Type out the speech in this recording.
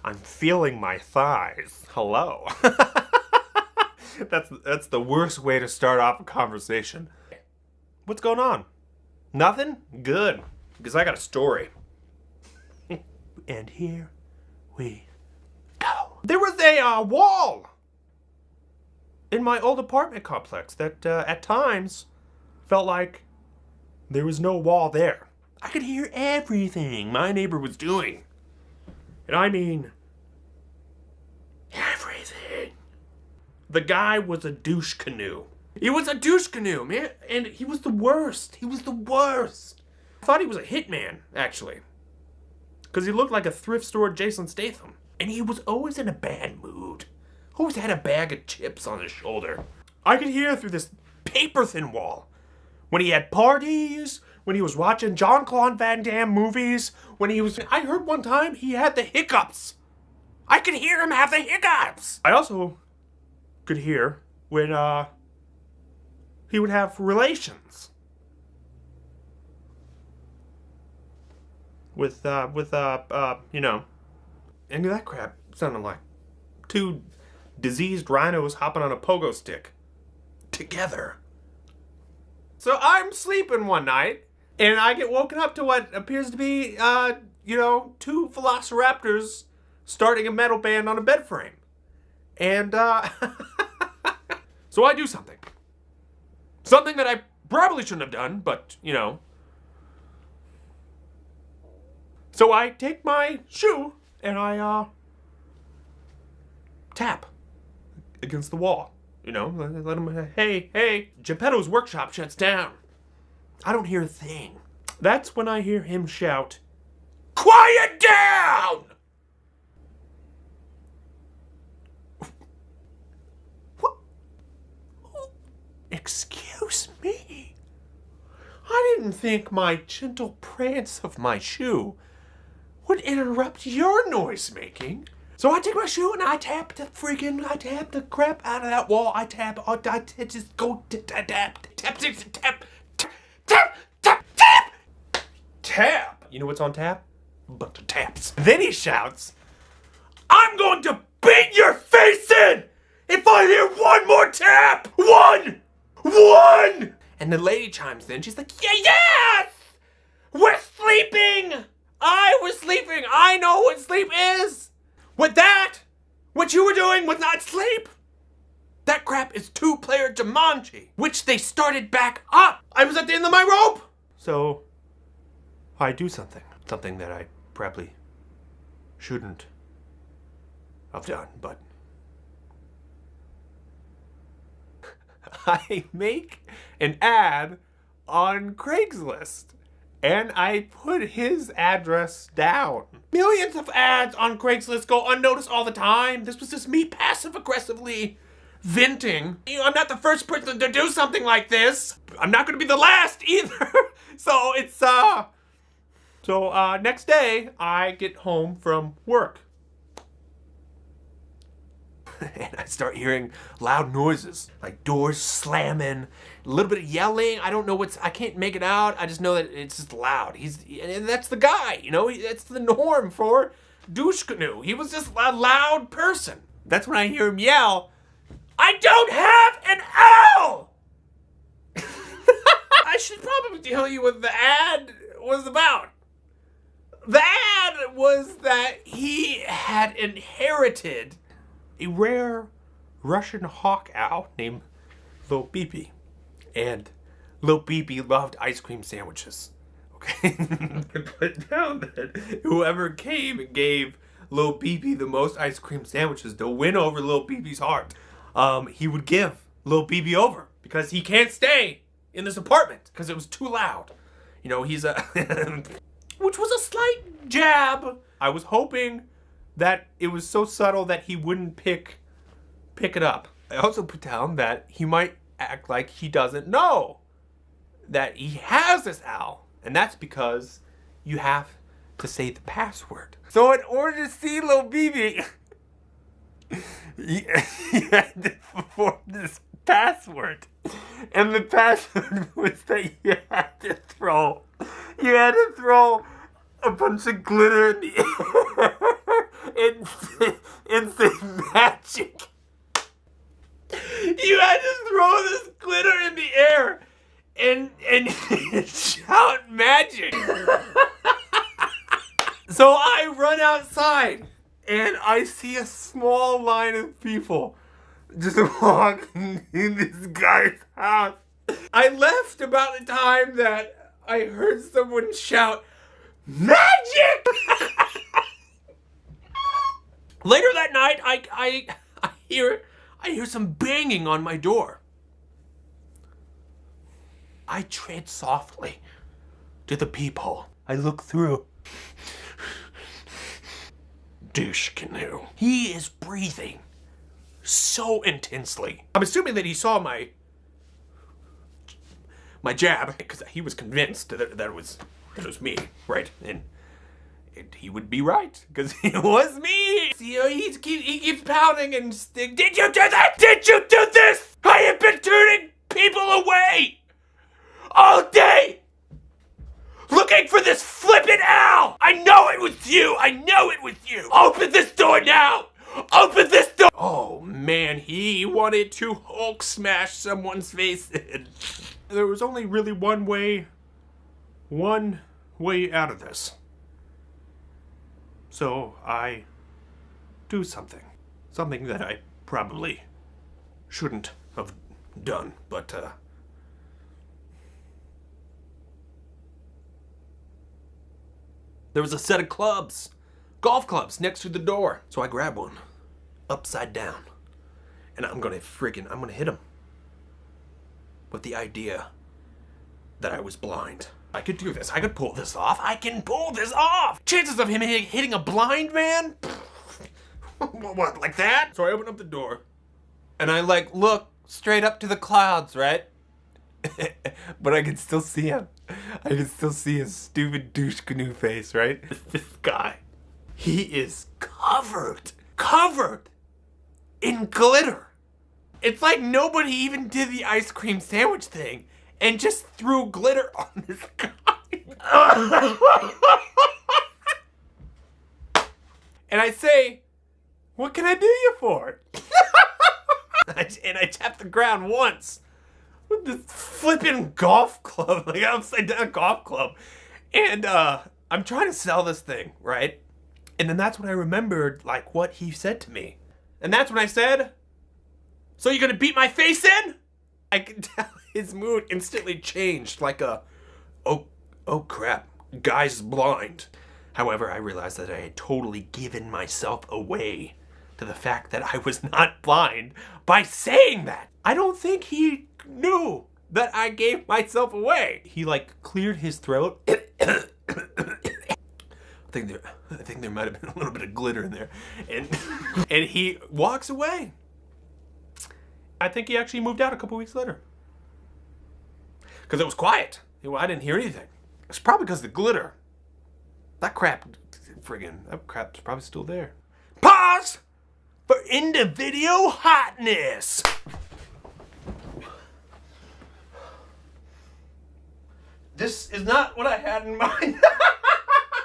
I'm feeling my thighs. Hello. That's the worst way to start off a conversation. What's going on? Nothing? Good. Because I got a story. And here we go. There was a wall in my old apartment complex that at times felt like there was no wall there. I could hear everything my neighbor was doing. And I mean everything. The guy was a douche canoe. He was a douche canoe, man. And he was the worst. He was the worst. I thought he was a hitman, actually. Because he looked like a thrift store Jason Statham. And he was always in a bad mood. Always had a bag of chips on his shoulder. I could hear through this paper-thin wall. When he had parties, when he was watching Jean-Claude Van Damme movies, I heard one time he had the hiccups. I could hear him have the hiccups. I also could hear when, he would have relations. With, you know. And that crap sounded like two diseased rhinos hopping on a pogo stick. Together. So I'm sleeping one night, and I get woken up to what appears to be, two velociraptors starting a metal band on a bed frame. And, so I do something. Something that I probably shouldn't have done, but, you know. So I take my shoe, and I, tap against the wall. You know, let him, hey, Geppetto's workshop shuts down. I don't hear a thing. That's when I hear him shout, "Quiet down!" What? Excuse me? I didn't think my gentle prance of my shoe would interrupt your noise making. So I take my shoe and I tap the crap out of that wall. I just go tap. You know what's on tap? A bunch of taps. Then he shouts, "I'm going to beat your face in if I hear one more tap. One. And the lady chimes in. She's like, yes, we're sleeping. I was sleeping. I know what sleep is. With that, what you were doing was not sleep. That crap is two-player Jumanji, which they started back up. I was at the end of my rope. So, I do something that I probably shouldn't have done, but I make an ad on Craigslist. And I put his address down. Millions of ads on Craigslist go unnoticed all the time. This was just me passive-aggressively venting. I'm not the first person to do something like this. I'm not going to be the last either. So it's, next day, I get home from work. And I start hearing loud noises, like doors slamming, a little bit of yelling. I don't know I can't make it out. I just know that it's just loud. And that's the guy, you know, that's the norm for douche canoe. He was just a loud person. That's when I hear him yell, "I don't have an L!" I should probably tell you what the ad was about. The ad was that he had inherited a rare Russian hawk owl named Lil Beepy. And Lil Beepy loved ice cream sandwiches. Okay? Put down that whoever came and gave Lil Beepy the most ice cream sandwiches to win over Lil Beepy's heart, he would give Lil Beepy over. Because he can't stay in this apartment. Because it was too loud. You know, he's a... Which was a slight jab. I was hoping that it was so subtle that he wouldn't pick it up. I also put down that he might act like he doesn't know that he has this owl. And that's because you have to say the password. So in order to see Lil BB, you had to perform this password. And the password was that you had to throw a bunch of glitter in the air and say magic. You had to throw this glitter in the air and shout magic. So I run outside and I see a small line of people just walking in this guy's house. I left about the time that I heard someone shout, magic! Later that night, I hear some banging on my door. I tread softly to the peephole. I look through. Douche canoe. He is breathing so intensely. I'm assuming that he saw my jab, because he was convinced that it was me, right? And he would be right, because it was me. You know, he keeps pounding and did you do that? Did you do this? I have been turning people away all day, looking for this flippin' owl. I know it was you. I know it was you. Open this door now. Open this door. Oh man, he wanted to Hulk smash someone's face in. There was only really one way out of this. So I do something that I probably shouldn't have done, but there was a set of clubs, golf clubs, next to the door. So I grab one, upside down, and I'm gonna hit him. With the idea that I was blind. I could do this. I could pull this off. I can pull this off! Chances of him hitting a blind man? What, like that? So I open up the door, and I look straight up to the clouds, right? But I can still see him. I can still see his stupid douche canoe face, right? This guy, he is covered in glitter. It's like nobody even did the ice cream sandwich thing and just threw glitter on this guy. And I say, what can I do you for? And I tap the ground once with this flipping golf club, like upside down golf club. And I'm trying to sell this thing, right? And then that's when I remembered what he said to me. And that's when I said, so you're gonna beat my face in? I can tell his mood instantly changed, like oh crap, guy's blind. However, I realized that I had totally given myself away to the fact that I was not blind by saying that. I don't think he knew that I gave myself away. He cleared his throat. I think there might have been a little bit of glitter in there, and he walks away. I think he actually moved out a couple weeks later. Because it was quiet. I didn't hear anything. It's probably because of the glitter. That crap's probably still there. Pause for end of video hotness. This is not what I had in mind.